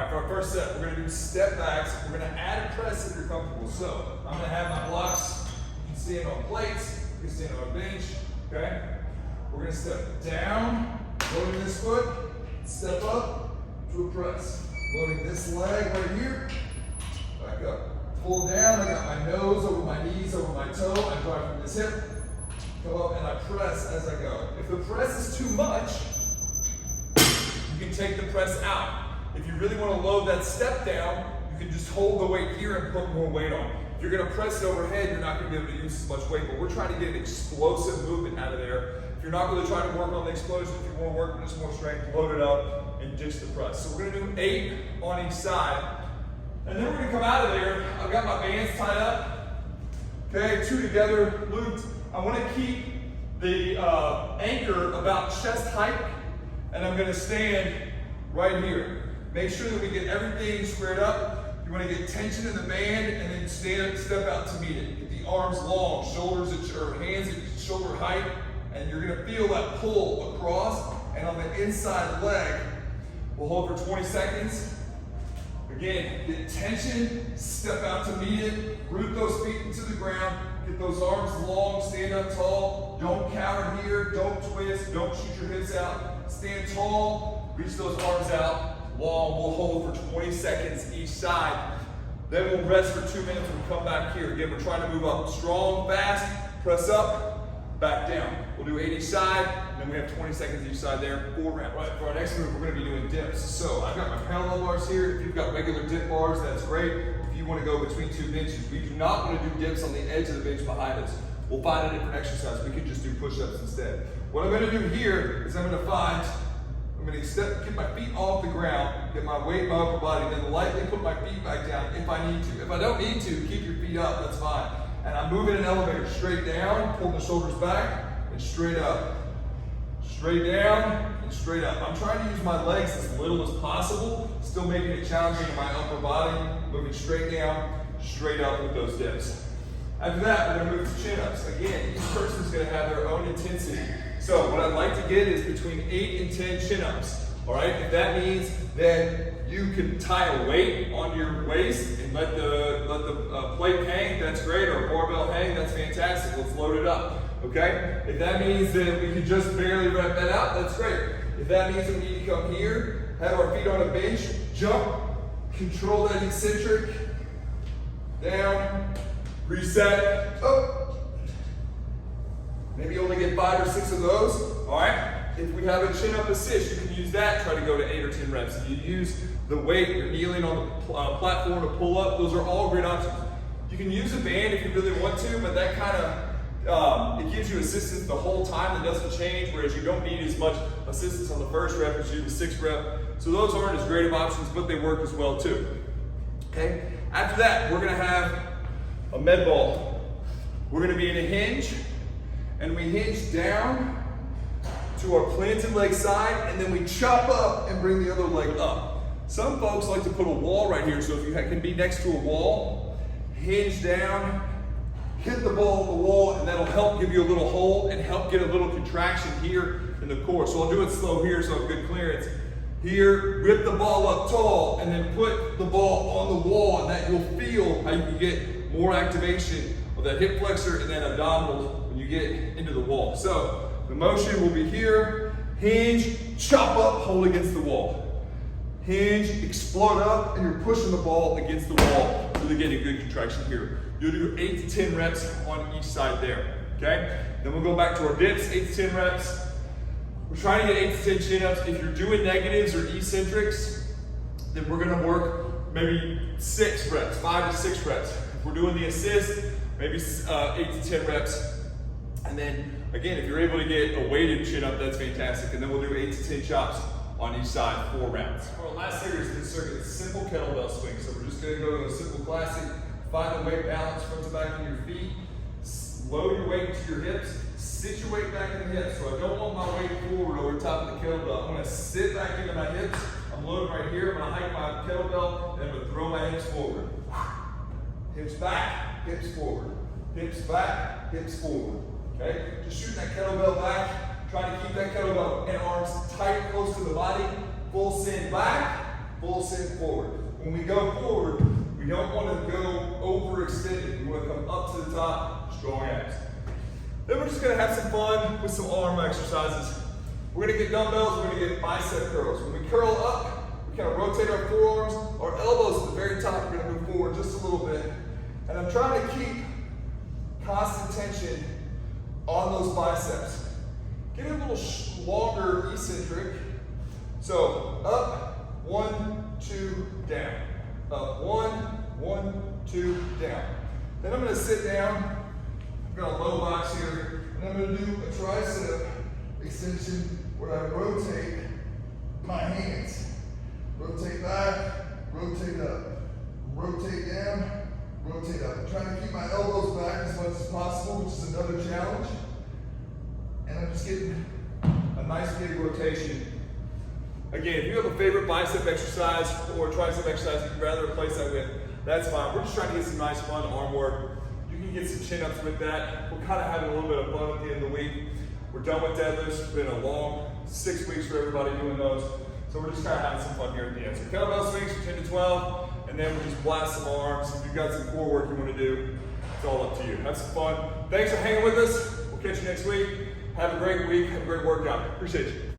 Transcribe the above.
right, for our first set, we're gonna do step backs. We're gonna add a press if you're comfortable. So I'm gonna have my blocks. You can stand on plates, you can stand on a bench, okay? We're gonna step down, loading this foot, step up to a press. Loading this leg right here, back up. Pull down, I got my nose over my knees, over my toe. I drive from this hip, go up and I press as I go. If the press is too much, you can take the press out. If you really want to load that step down, you can just hold the weight here and put more weight on. If you're going to press it overhead, you're not going to be able to use as much weight, but we're trying to get an explosive movement out of there. If you're not really trying to work on the explosion, if you want to work with just more strength, load it up and ditch the press. So we're going to do 8 on each side. And then we're going to come out of there. I've got my bands tied up. Okay, 2 together, looped. I want to keep the anchor about chest height, and I'm going to stand right here. Make sure that we get everything squared up. You want to get tension in the band, and then step out to meet it. Get the arms long, shoulders or hands at shoulder height, and you're going to feel that pull across. And on the inside leg, we'll hold for 20 seconds. Again, get tension, step out to meet it, root those feet into the ground, get those arms long, stand up tall, don't cower here, don't twist, don't shoot your hips out, stand tall, reach those arms out, long, we'll hold for 20 seconds each side. Then we'll rest for 2 minutes and we'll come back here. Again, we're trying to move up strong, fast, press up, back down. We'll do 8 each side, and then we have 20 seconds each side there, 4 rounds. Right, for our next move, we're gonna be doing dips. So I've got my parallel bars here. If you've got regular dip bars, that's great. If you wanna go between 2 benches, we do not wanna do dips on the edge of the bench behind us. We'll find a different exercise. We can just do push-ups instead. What I'm gonna do here is I'm gonna get my feet off the ground, get my weight in my upper body, then lightly put my feet back down if I need to. If I don't need to, keep your feet up, that's fine. And I'm moving an elevator straight down, pulling the shoulders back, and straight up. Straight down, and straight up. I'm trying to use my legs as little as possible, still making it challenging in my upper body, moving straight down, straight up with those dips. After that, we're gonna move to chin-ups. Again, each person's gonna have their own intensity. So what I'd like to get is between 8 and 10 chin-ups. All right, if that means that you can tie a weight on your waist and let the plate hang, that's great, or a barbell hang, that's fantastic. Let's load it up, okay? If that means that we can just barely rep that out, that's great. If that means that we need to come here, have our feet on a bench, jump, control that eccentric, down, reset, up. Maybe you only get 5 or 6 of those, all right? If we have a chin-up assist, you can use that, try to go to 8 or 10 reps. If you use the weight, you're kneeling on the platform to pull up, those are all great options. You can use a band if you really want to, but that kind of, it gives you assistance the whole time, it doesn't change, whereas you don't need as much assistance on the first rep as you do the 6th rep. So those aren't as great of options, but they work as well too, okay? After that, we're gonna have a med ball. We're gonna be in a hinge, and we hinge down to our planted leg side, and then we chop up and bring the other leg up. Some folks like to put a wall right here, so if you can be next to a wall, hinge down, hit the ball on the wall, and that'll help give you a little hold and help get a little contraction here in the core. So I'll do it slow here so I have good clearance. Here, rip the ball up tall, and then put the ball on the wall, and that you'll feel how you can get more activation of that hip flexor and then abdominals when you get into the wall. So the motion will be here, hinge, chop up, hold against the wall. Hinge, explode up, and you're pushing the ball against the wall, really getting a good contraction here. You'll do 8 to 10 reps on each side there, okay? Then we'll go back to our dips, 8 to 10 reps. We're trying to get 8 to 10 chin-ups. If you're doing negatives or eccentrics, then we're gonna work maybe 6 reps, 5 to 6 reps. If we're doing the assist, maybe 8 to 10 reps. And then, again, if you're able to get a weighted chin-up, that's fantastic. And then we'll do 8 to 10 chops on each side, 4 rounds. Our last series in this circuit is simple kettlebell swing. So we're just gonna go to a simple classic, find the weight balance front to back of your feet, load your weight to your hips, sit your weight back in the hips. So I don't want my weight forward over top of the kettlebell. I'm gonna sit back into my hips. I'm loading right here. I'm gonna hike my kettlebell, and I'm gonna throw my hips forward. Hips back, hips forward. Hips back, hips forward. Okay? Just shooting that kettlebell back, trying to keep that kettlebell and arms tight, close to the body. Full send back, full send forward. When we go forward, we don't want to go overextended. We want to come up to the top, strong abs. Then we're just going to have some fun with some arm exercises. We're going to get dumbbells, we're going to get bicep curls. When we curl up, we kind of rotate our forearms, our elbows at the very top, we're going to move forward just a little bit. And I'm trying to keep constant tension on those biceps. Get a little longer eccentric. So up, 1, 2, down. Up, 1, 2, down. Then I'm going to sit down. I've got a low box here, and I'm going to do a tricep extension where I rotate my hands. Rotate back, rotate up, rotate down, rotate up. I'm trying to keep my elbows back as much as possible, which is another challenge. And I'm just getting a nice big rotation. Again, if you have a favorite bicep exercise or tricep exercise you'd rather replace that with, that's fine. We're just trying to get some nice fun arm work. You can get some chin-ups with that. We're kind of having a little bit of fun at the end of the week. We're done with deadlifts. It's been a long 6 weeks for everybody doing those. So we're just kind of having some fun here at the end. So kettlebell swings from 10 to 12, and then we'll just blast some arms. If you've got some core work you want to do, it's all up to you. Have some fun. Thanks for hanging with us. We'll catch you next week. Have a great week. Have a great workout. Appreciate you.